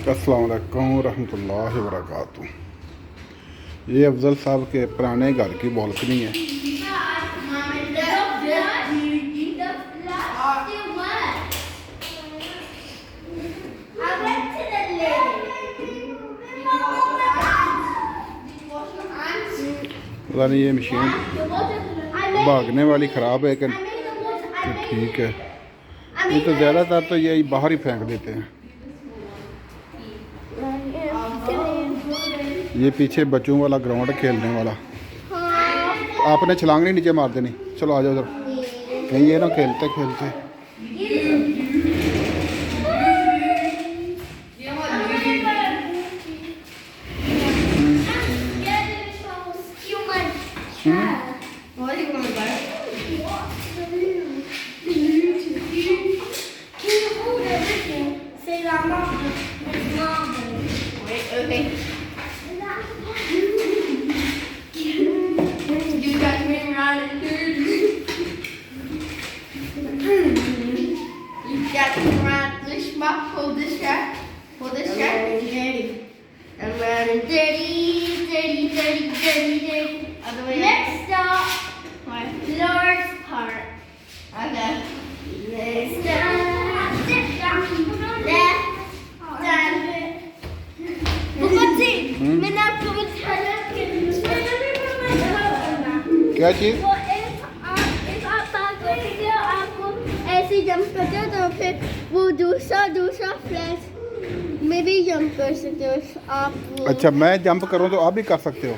अस्सलाम वालेकुम रहमतुल्लाहि व बरकातुहू। ये अफजल साहब के पुराने घर की बालकनी है। पता नहीं ये मशीन भागने वाली ख़राब है कि ठीक है। ये तो ज़्यादातर तो ये बाहर ही फेंक देते हैं। ये पीछे बच्चों वाला ग्राउंड खेलने वाला। आपने छलांग नहीं नीचे मार देनी। चलो आ जाओ उधर, कहीं ये ना खेलते खेलते। Hold this strap. And we're dirty. Other way. Next stop, Lord's Park. Okay. Next stop, left down. मैं आपको क्या चीज़? if आप आपको ऐसे जंप करते हो तो फिर वो दूसरा फ्लैश में भी जंप कर सकते हो आप। अच्छा, मैं जंप करूं तो आप भी कर सकते हो?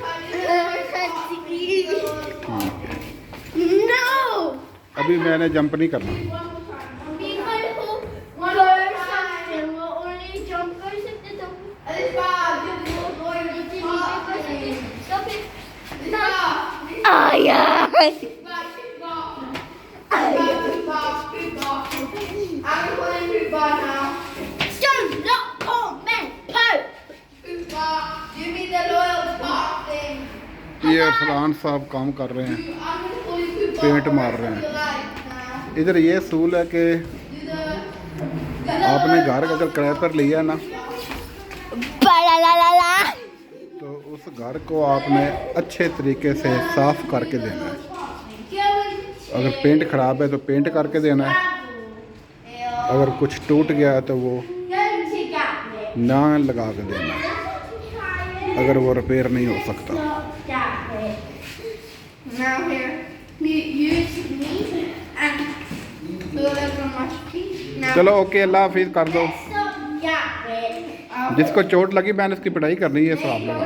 No! अभी मैंने जंप नहीं करना। वो only jump कर सकते तो ये अरसलान साहब काम कर रहे हैं, पेंट मार रहे हैं। इधर ये असूल है कि आपने घर अगर किराए पर लिया ना तो उस घर को आपने अच्छे तरीके से साफ करके देना है। अगर पेंट ख़राब है तो पेंट करके देना है। अगर कुछ टूट गया है तो वो ना लगा के देना है, अगर वो रिपेयर नहीं हो सकता। चलो ओके, अल्लाह हाफिज़ कर दो। जिसको चोट लगी मैंने उसकी पिटाई करनी है, हिसाब लगा।